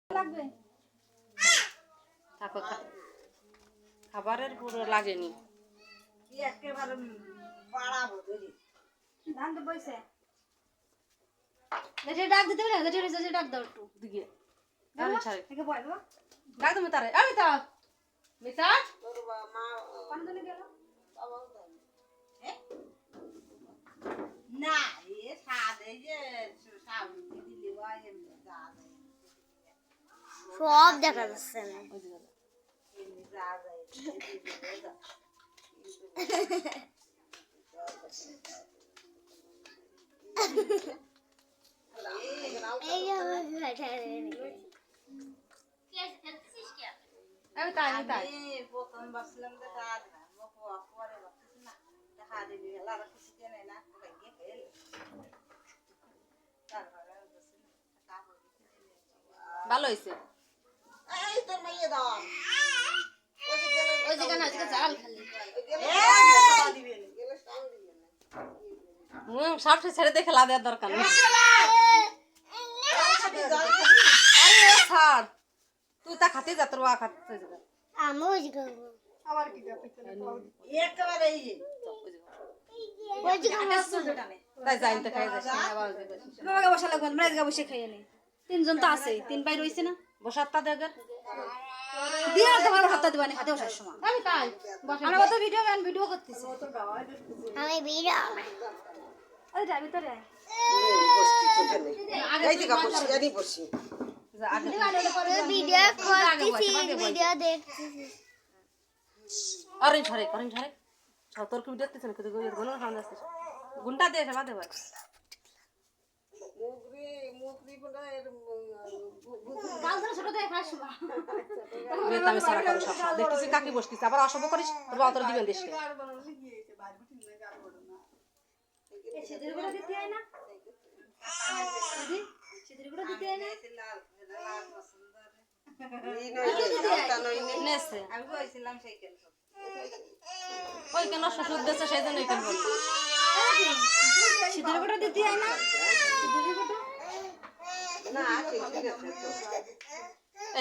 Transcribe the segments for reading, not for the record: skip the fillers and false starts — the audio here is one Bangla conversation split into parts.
লাগবে থাকো খাবারের পুরো লাগেনি কি একেবারে বাড়াবো ধরি ধান তো বইছে যেটা ডাক দিতে পারে যেটা ডাক দাও একটু দিকে গান ছাড়ে একে বয় বাবা ডাক তুমি তারে আমি তা মিতা তোর মা কোন দিনে গেল বাবা না এ সাদে যে সাবুন দিলি হয় এমনি যা যায় সব দেখা যাচ্ছে না এমনি যা যায় আমি তাই আমি প্রথম বাসলাম যে কাজ না মুখ পরে বাসছিস না দেখা দিবি লাল কিছু কেনে না গিয়ে ফেল তারপরে ভালো হইছে এই তোর মাইয়ে দাও ওই জায়গা না আজকে জাল খালি সবটা ছেড়ে দেখে লা দেওয়ার দরকার নেই আরে ছাড় তুই তা খাতে যা তোর ওয়া খাতে যা আমি ওই করবো আবার কি ব্যাপার একেবারে এই ওই তাই যাই তো খাই যাস আবার বাবাকে বসা লাগবে আমরা আজকে বসে খাইয়ে নেই তিনজন তো আছে তিন ভাই রইছে না বসার তা দেগার দিয়া তোমার হাতটা দিবানি হাতে বসার সময় আমি তাই আমরা কত ভিডিও করতেছি আমি বিড়া ওই যাই ভিতরে এই দিকে বসি জানি বসি যা আগে ভিডিও করতেছি ভিডিও দেখতেছি অরেঞ্জ হরে তোর কি দেখতেছ না কত গুণ খাওয়া যাচ্ছে গুণটা দিয়ে বাদে ভাই মুগরি বলে গাল ধরে ছোট দেয় খাস না আমি সারা করো সব দেখতেছি কাকি বসতিস আবার অশুভ করিস তোর বাবা তোর দিবেন দেশে সেদের গুলো দিতে হয় না দিদি সেদের গুলো দিতে হয় না লাল পছন্দ নেছে আমি কইছিলাম সাইকেল ওই কেন শ্বশুর দেশে সেই জন্য এখানে বল সেদের গুলো দিতে হয় না না ঠিক আছে তো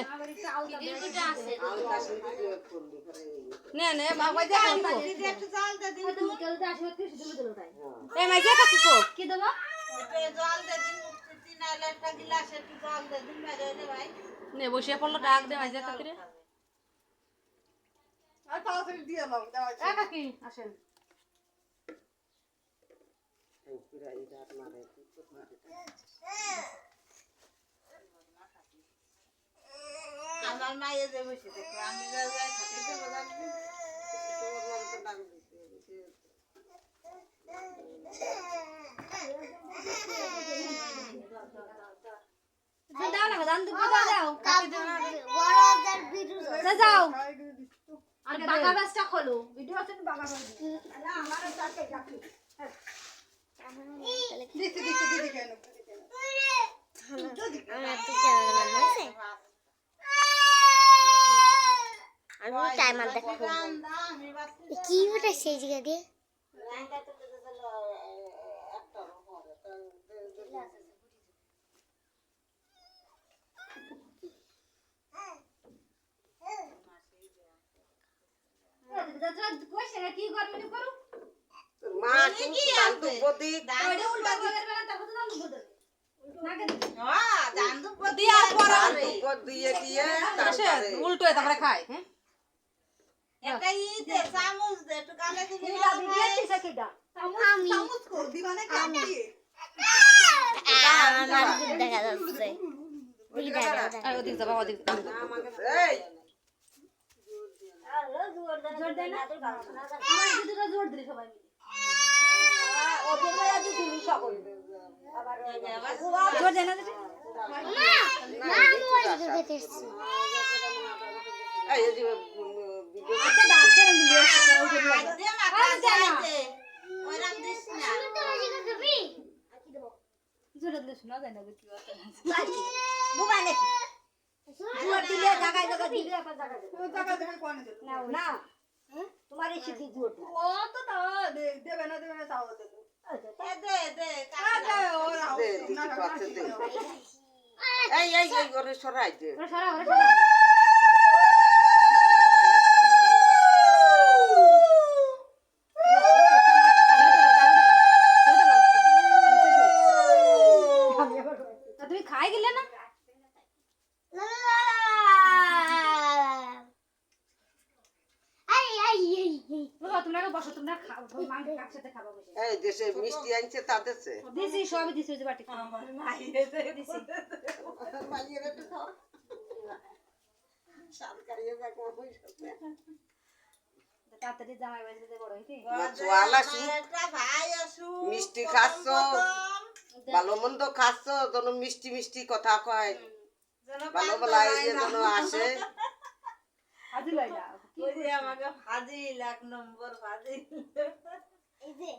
আবার একটু আলতা নে বাবা যা খাইবো দিদি একটু জল দে দিন তুমি কেউ তো আসবে তুই সেদের দিলো তাই এই মাই যা কাকি কো কি দেবো একটু জল দে দিন তিন আইলে একটা গ্লাস একটু জল দে দিন মেরে নে ভাই নে বসিয়া পড়লো ডাক দে মাই যা কাকি রে আর তাড়াতাড়ি দিয়ে দাও দাও এ কাকি আসেন আমার মায়ে যে বসে দেখো আমি যা যাই খাতে তো বলার তোর মন তো ডাক দিতে দাও না দান দুটো দাও বড়দের ভিডিও যাও আর বাগা বাসটা খোলো ভিডিও আছে বাগা বাস না আমারও চারটে রাখি দিতে দিতে কেন আমার তো ক্যামেরা আছে আমি টাইমার দেখো আমি বাসি কি ওটা সেই জায়গা দিয়ে লাইনটা তো দিতে চলো একটা পরে কি করবে নি করু মা কি দান্দু বদি ওইটা উল্টা করে বেলা তারপর তো দান বদল নাকে হ্যাঁ দান্দু বদি দিয়া পড়া দান্দু বদি দিয়ে আসে উল্টো তারপরে খায় হ্যাঁ একটা ই দে চামচ দে একটু গালে দিবি এটা ভিডিও দিছে কিডা আমি চামচ কর দিবা না কাটি আমার ভিডিও দেখা যাচ্ছে ভিডিও আয় ওদিক যা বাবা ওদিক এই জোর দেয় না আমার ভিডিওটা জোর দিলে সবাই মিলে ওদের বেলা দিবি সকল জোর দেয় না দিদি না আমি ওই ভিডিও দেখতেছি এই যে ভিডিও আচ্ছা ডাক দেন দিলে দে মাথা দে ওরাম দিস না জোর দিলে শোনা যায় না কি কথা বুবা নাকি জোর দিলে জায়গায় জায়গা দিলে আবার জায়গা দেবে টাকা দেখে কোন দে না তোমার এই সিদ্ধি জোর ও তো না দেবে না তাও দে আচ্ছা দে দে কাকা দে ওরা দে না কাছে দে এই করে সরাই দে ওরা সরা ওরা সরা তুমি খাই গেলে না বাবা তোমরা বসো তোমরা খাও মাংস একসাথে খাবো বসে এই দেশে মিষ্টি আনছে তাদের সে দিছি সবই দিছি ওই যে বাটি মাইয়ের একটু খাও সরকারিও ব্যাগ হই সবে তাড়াতাড়ি জামাই বাড়িতে বড় হইতে ওয়ালা সু মিষ্টি খাচ্ছ ভালো মন্দ খাচ্ছ যেন মিষ্টি মিষ্টি কথা কয় ভালো ভালো এই যেন আসে আজি লইলা ওই যে আমাকে ফাজিল 1 নম্বর ফাজিল এই যে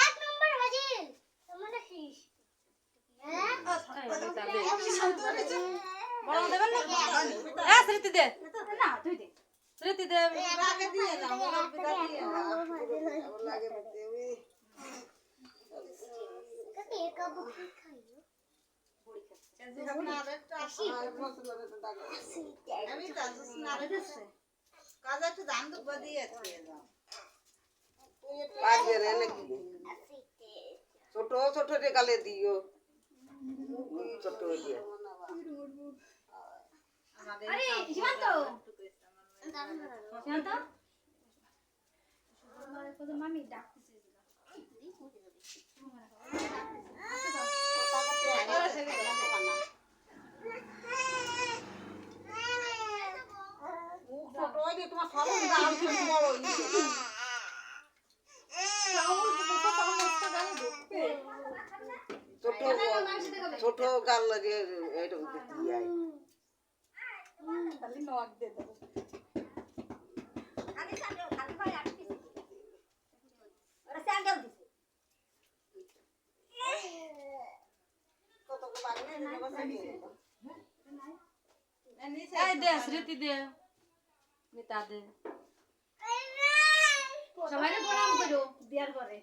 1 নম্বর হাজির তোমরা শেষ বড় দেবেন না স্মৃতি দে না তুই দে স্মৃতি দে আগে দিয়ে না মোর পিতা দিয়ে না লাগে দেবি কাকে কাবু খাইও আমি তাজুস না রেছে কাজা তো দান তো বদিয়েছে পারবে রে নাকি ছোট ছোট রে গালে দিও ছোট দিয়ে আরে সীমান্ত সীমান্ত কত মামি ডাকতেছে ছোট ওই যে তোমার সব দাল ছিল বড় ছোট ছোট গাল লাগে এইরকম দিয়ে আই খালি নক দে দাও আগে স্যান্ডেল খালি ভাই আটকে ওরা স্যান্ডেল দিছে কত কো বাগনে নে বসে দিয়ে এই দে স্মৃতি দে মিতা দে সবাইকে প্রণাম করো বিয়ার করে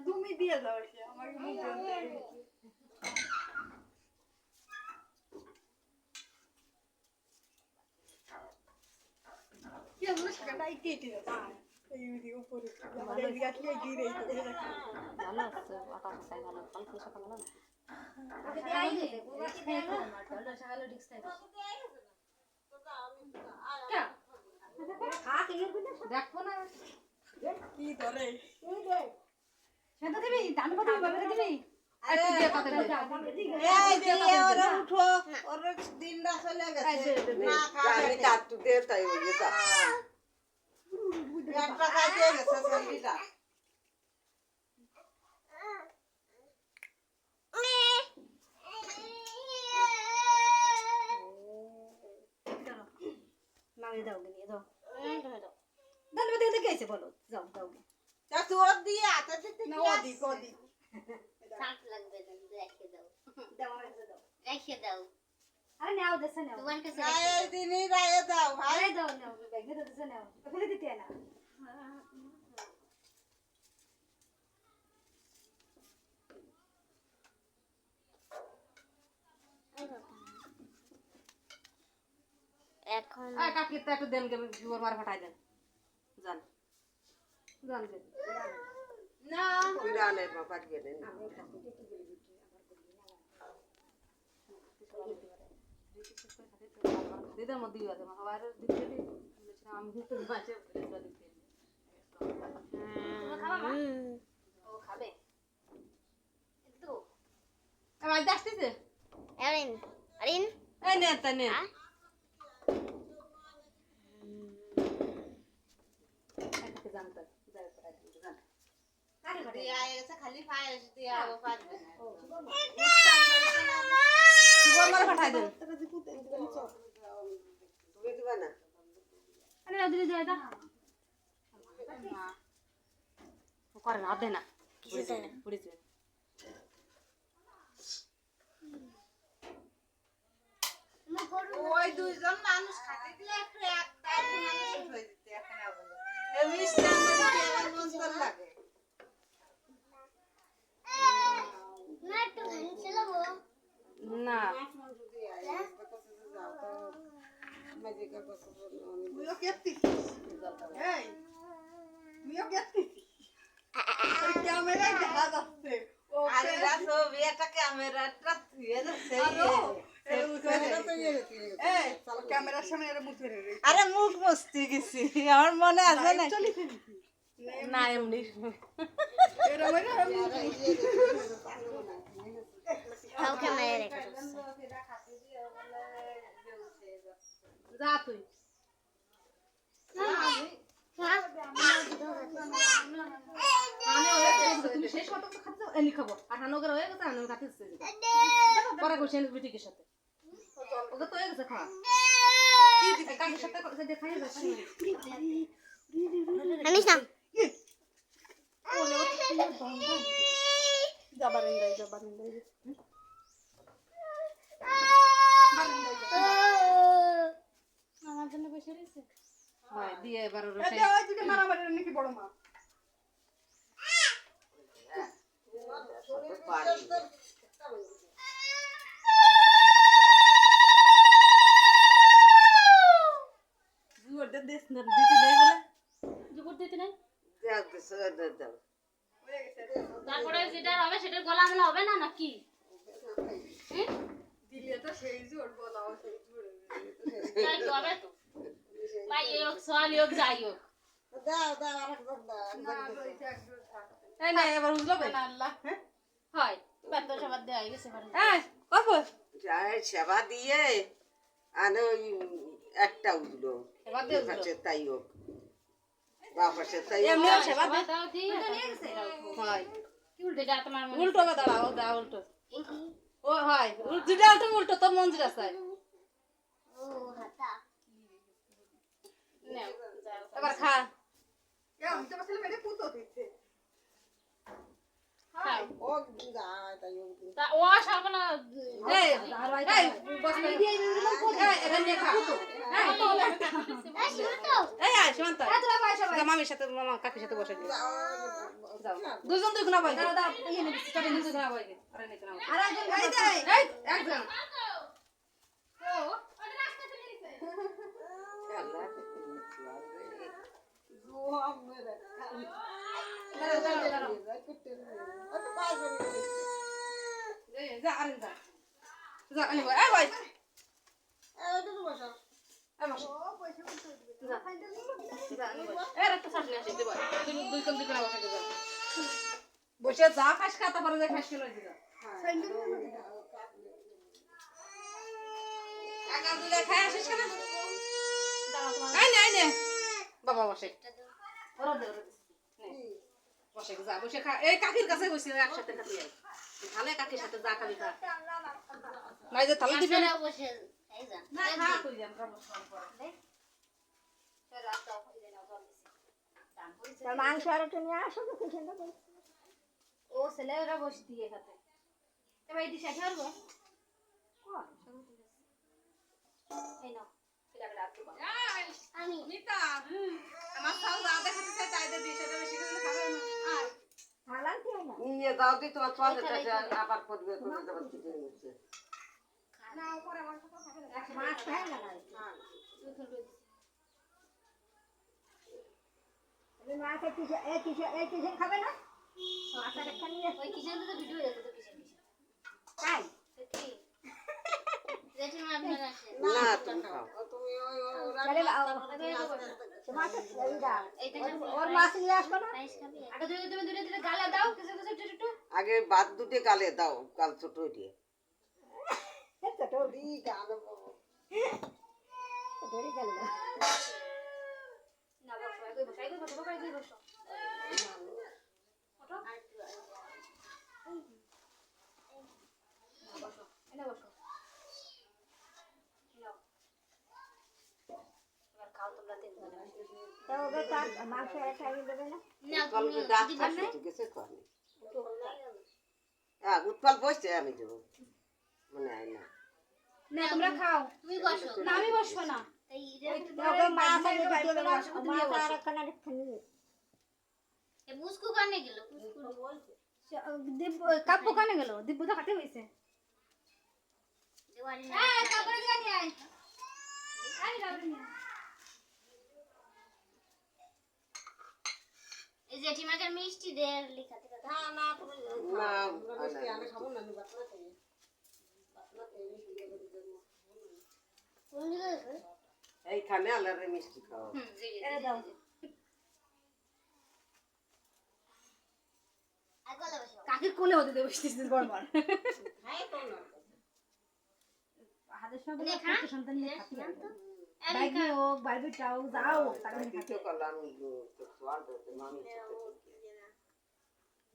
তুমি দিয়ে দাও আমাকে মুখ ভালো আছে আটা খাই ভালো কালকে সকাল ভালো দেখো না কি ধরে সেটা দিবি দান পাতা দিবি একটু দিয়ে কথা দে এই যে ওরা উঠো ওর দিনটা চলে গেছে না খাবে তাতু দে তাই ওই যে একটা খাইতে গেছে সঙ্গীটা মামি দাও নিয়ে দাও দান পাতা দেখে আইছে বলো যাও দাও তা তোর দিয়ে আতে দিতে না ওদি ওদি সাত লাগবে রেখে দাও দাও আমাকে দাও রেখে দাও আরে নাও দেছে নাও তোমার কাছে এই দিনই রায়ে দাও ভাই আরে দাও নাও ব্যাগে তো দেছে নাও ফেলে দিতে না এখন আই কাকি তো একটু দেন কে জোর মার ফাটাই দেন জান জান দে না ইরানের বাবা গেলেন দিদার মধ্যে দিয়ে আছে আমার দিতে দিই আমি তো বাঁচে দিতে ও খাবে একটু আজ আসতেছে আরিন আরিন এই নে তা নে জানতে যাই পড়াই জান সুবর মারে পাঠাই দেন তুমি দিবা না আরে রাধে যায় দা করে না দে না পড়েছে ওই দুইজন মানুষ খাতে দিলে একটু একটা মানুষ হয়ে যেত এখন আবার এই মিষ্টি আমার আমার মন তো লাগে না একটু ভালো চালাবো না তুইও কেতি এই তুইও কেতি ওই ক্যামেরায় দেখা যাচ্ছে আরে রাসো বিয়েটা ক্যামেরাটা তুইয়ে যাচ্ছে ক্যামেরার সামনে আরে মুখ মস্তি গেছি আমার মনে আছে না না এমনি তাও ক্যামেরা রেখে যা তুই তুমি শেষ কত খাচ্ছ এনি খাবো আর হানোগের হয়ে গেছে হানো খাতে পরে করছি বিটিকের সাথে ওকে তো হয়ে গেছে খাওয়া কাকের সাথে দেখাই যাচ্ছে আনিস না আমার জন্য বসে রয়েছে হয় দিয়ে এবার নাকি বড় মা দেশ না দিতে নেই বলে জুগুর দিতে নাই দাও তারপরে যেটা হবে সেটার গলা আমলা হবে না নাকি দিলে তো সেই জোর বলাও সেই জোর তাই তো হবে তো ভাই হোক সোয়ালি হোক যাই হোক দাও আরেকবার দাও না ওইটা একদম থাক এই না এবার বুঝলো না আল্লাহ হয় বাদ তো সবার দেয়া গেছে মানে এই বাবু যায় সেবা দিয়ে আর ওই একটা উঠলো এবার দিয়ে পাশে তাই হোক বাপাসে তাই এমনি হোক সেবা দে দাও দি হয় কি উল্টে যা তোমার মনে উল্টো কে দাঁড়াও দা উল্টো ও হয় যেটা উল্টো উল্টো তোর মন্দির আছে ও হাতা নাও যাও এবার খা আমি তো বলছিলাম এটা পুতো দিতে খাও ও যায় তাই হোক তা ও সব না এই এই বস এই এটা নিয়ে খা এই শুনো এই আয় সীমান্ত যা মামির সাথে মামা কাকির সাথে বসে দিও যাও দুজন দুই গুণা বই দাঁড়া ইয়ে নিবি তবে দুই গুণা বই আরে নেই গুণা আর একজন ভাই এই একজন যা আরে যা যা আনি বই এই বই বসে যা খাস খা তারপরে যা খাস খেলো খাই আসিস কেন বাবা বসে বসে যা বসে খা এই কাকির কাছে বসে একসাথে খাতে যাই তাহলে কাকির সাথে যা খাবি খা নাই যে তাহলে দিবি না বসে এই যা না খা কই যান পরে মাংস আর একটু নিয়ে আসো তো কিচেনটা ও ছেলেরা বসে দিয়ে খাতে এবার এটি শেষ করবো এই নাও আমি মিতা আমার খাও যা দেখাতে চাই তাই দে দিই সেটা বেশি করে খাবে না আর হালাল কি না নিয়ে দাও দি তোমার ছোয়ালে আবার করবে করে দেবো ঠিক আছে না উপরে আমার তো খাবে না মাছ খায় না তুমি মাছ এই কিচেন খাবে না মাছ একটা নিয়ে ওই কিচেন তো ভিডিও দেখো তো কিচেন তাই কি জেঠিমা আপনারা আসেন না তুমি খাও তুমি ওই তাহলে মাছ এইটা ওর মাছ নিয়ে আসবে না রাইস খাবি আগে তুমি দুটো দিলে গালে দাও কিছু কিছু একটু একটু আগে বাদ দুটে গালে দাও গাল ছোট দিয়ে ছোট দি গাল ধরে গেল না বসো আগে বসো বসো বসো বসো তো ওকে তার মাংস একটা আগে দেবে না উৎপলকে ডাক খাইতে গেছে কোনে উৎপল বসছে আমি দেবো মনে হয় না না তোমরা খাও তুমি বসো না আমি বসবো না এই ওকে মাছ আগে দেবে না মাছ আর একখানা রেখে এ মুসকু কানে গেল কাপু কানে গেল দিব্যু তো খাতে হইছে দেওয়ারি হ্যাঁ তারপরে জানি আই আই রাবড়ি নিয়ে এই জেঠিমাকে মিষ্টি দে লিখাতে কথা না মিষ্টি আমি খাবো না আমি বাতনা খাই কোন জায়গায় এইখানে আলারে মিষ্টি খাও এ দাও আগলা বসো কাকির কোলে হতে দেব বসতেছিস বড়মার খাই তো না হাতের সঙ্গে দেখা সন্তান নিয়ে খাতি তো বাইক নিয়ে হোক বারবিটাও যাও তাকে নিয়ে কিছু করলাম তো সোয়াল দিতে মামি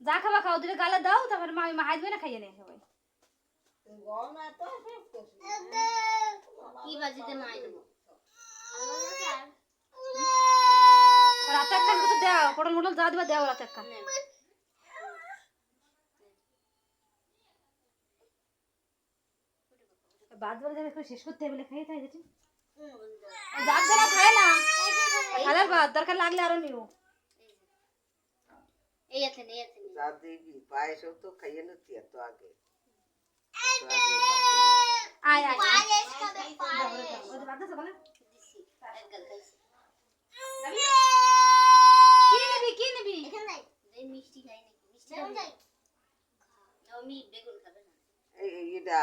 যা খাবা খাও দিলে গালে দাও তারপর মা হাত ধরে খাইয়ে নেয় সবাই গনা তো কি বাজিতে মাই দেব রাতে একটা কিছু দাও পটল মটল যা দিবা দাও রাতে একটা বাদ বলে যাবে শেষ করতে হবে খাইয়ে তাই গেছে যাক যারা খায় না খালার বাদ দরকার লাগলে আরো নিও এই আছে যা দেবি পায়েস তো খাইয়ে নিতি এত আগে আয় আয় পায়েস খাবে পায়েস ওই বাদ দাও বলে দিছি একগাল খাইছি কি নিবি এখানে নাই এই মিষ্টি খাই নাকি মিষ্টি খাই যাই আমি বেগুন খাবে না এটা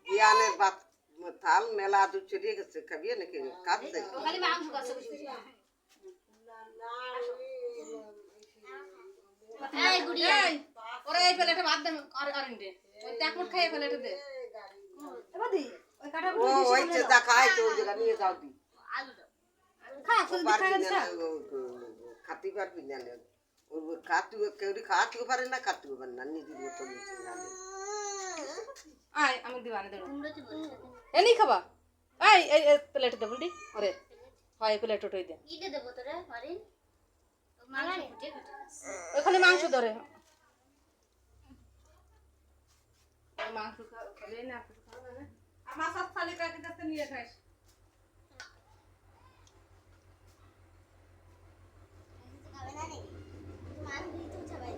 জ্ঞানের বাত থাল মেলা দূর চলে গেছে খাবি নাকি কাঁদছে খালি মাংস কাছে বসে এই গুড়িয়া ওরে এই প্লেটে ভাত দে আর আরেন্ডে ওই ট্যাকমট খাইয়ে প্লেটে দে এবাদি ওই কাটা ও ওইতে যা খাই তো ওই জায়গা নিয়ে যাও দি আলু দাও খা ফুল পারবি দেখা না গেছে খাতি পারবি না ও খাতু কেউরি খাতু পারে না খাতু পারে না নিজের মতো নিচে যাবে আয় আমি দিবানে দেব তোমরা তো বলছো এনি খাবা আয় এই প্লেট দে বলদি ওরে হয় প্লেট উঠাই দে কি দেব তোরে হরিণ মাংস ফুটে ফুটে ওখানে মাংস ধরে মাংস খাবে না খাবে না আমার সব খালি কাটি কাটতে নিয়ে খাইস খাবে না নাকি মাছ দিতে চাই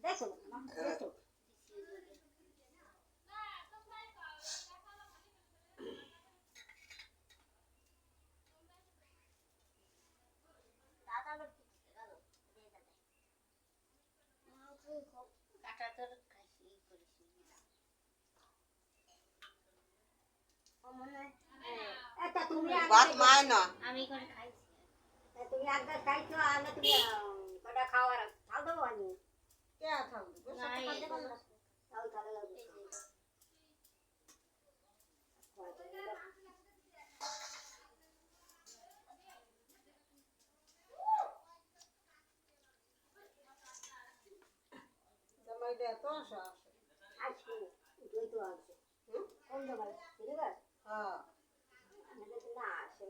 দেখো দেখো কাটা তোর খাইছি করিস এটা তুমি বাত মায় না আমি করে খাইছি তুমি একবার খাইছো আর না তুমি কটা খাওয়ার খাও দেবো আমি কে থাকবে না এই তাও তাহলে লাগবে জামাই দে তো আসা আজকে দুই তো আছে কোন জায়গায় ঠিক আছে হ্যাঁ আমাদের না আসে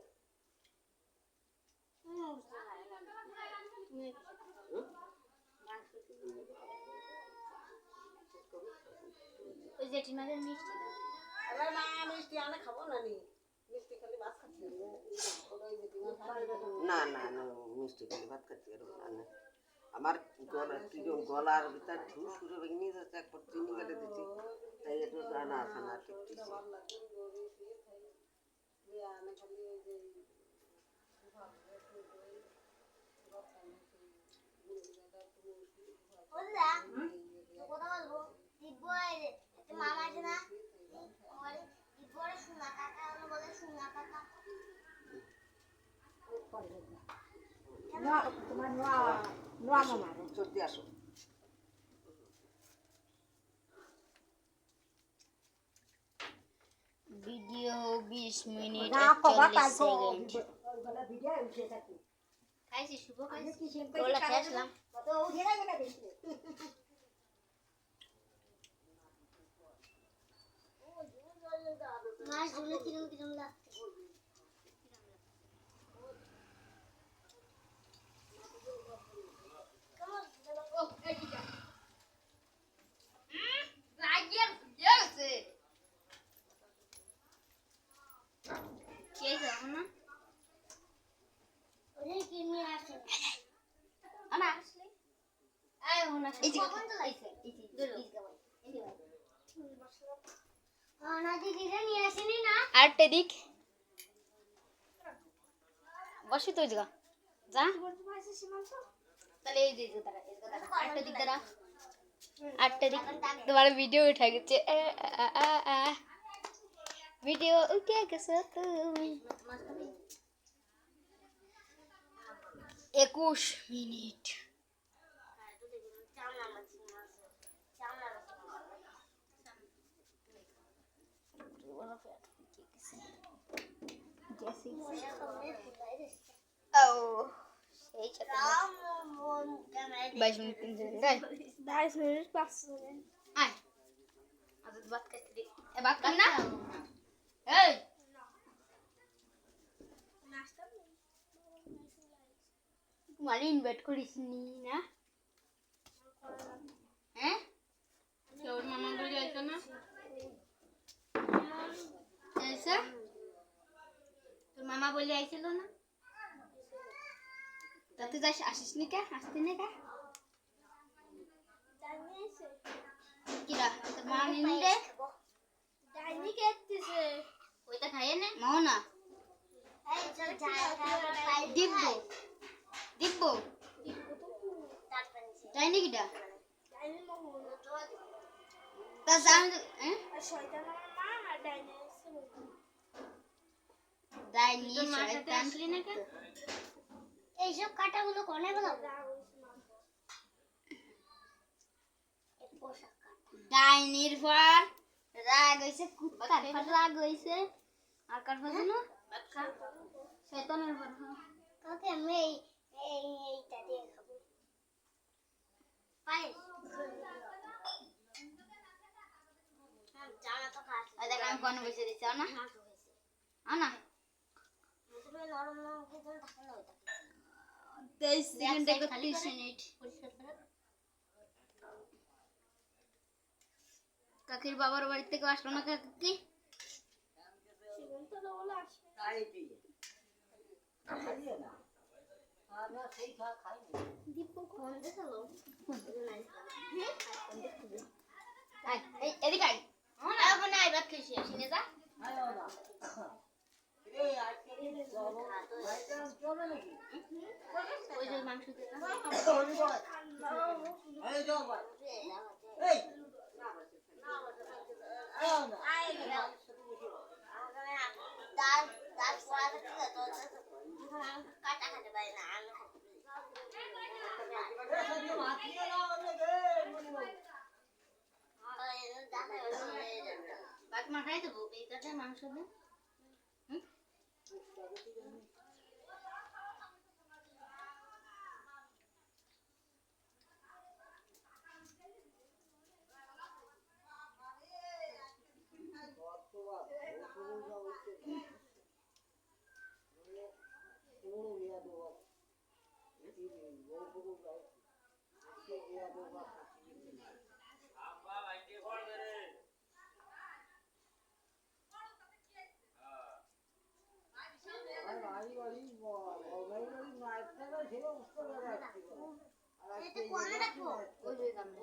ওই জেঠিমাদের মিষ্টি দাও আরে না মিষ্টি আনে খাবো না নি মিষ্টি খালি ভাত খাচ্ছি না না মিষ্টি খালি ভাত খাচ্ছি আর না আমার গলার ভিতর ঢুস করে ভেঙে যাচ্ছে একবার চিনি কেটে দিচ্ছি তাই একটু জানা আছে না টিপটিছি তোমার নোয়া মামা চলতে আসো ভিডিও 20 মিনিট না কবা 41 তাই তো সেকেন্ড ওইগুলা ভিডিও উঠে থাকে খাইছি শুভ আমি খাইছি কি সেম ওগুলা খেয়েছিলাম কত উঠে না কেন বেশি মাছ ঝুলে কিরম কিরম লাগছে আরেকটা দিক বসে তো যা যা তাহলে এই দিক তারা আরেকটা দিক তারা আরেকটা দিক তোমার ভিডিও উঠে গেছে ভিডিও উঠে গেছে তুমি 21 মিনিট বাইশ মিনিট 3 সেকেন্ড 22 মিনিট 5 সেকেন্ড আয় আজ বাত করতে দে এ বাত কর না এই মালি ইনভাইট করিস নি না হ্যাঁ তোর মামা বলে আইছো না ऐसा তোর মামা বলে আইছিল না তা তুই যাস আসিস নি কা আসতে নে কা কিরা তোর মা নিনি রে ডাইনি কেতেছে ওইটা খাইয়ে নে মাও না এই চল যাই দিব্বো দিব্বো ডাইনি কিডা ডাইনি মামু তা জান হ্যাঁ শয়তান মা আর ডাইনি ডাইনি শয়তান আসলি না কা এইসব কাটাগুলো কোনে বলো ডাইনির পর রাগ হইছে কুত্তার পর রাগ হইছে আর কার পর জানো আচ্ছা শয়তানের পর কাকে আমি এইটা দিয়ে খাবো পাই জানা তো খাস আই দেখ আমি কোন বসে দিছি না আনা 23 সেকেন্ড 31 মিনিট কাকির বাবার বাড়ি থেকে আসলো না কাকি এদিকে আয় নাই ভাত খেয়েছি আসিনে যা ওই যে মাংস মাখাই দেবো এইটাতে মাংস দেবো এটা কোয়ানা রাখবো ওই যে গামলা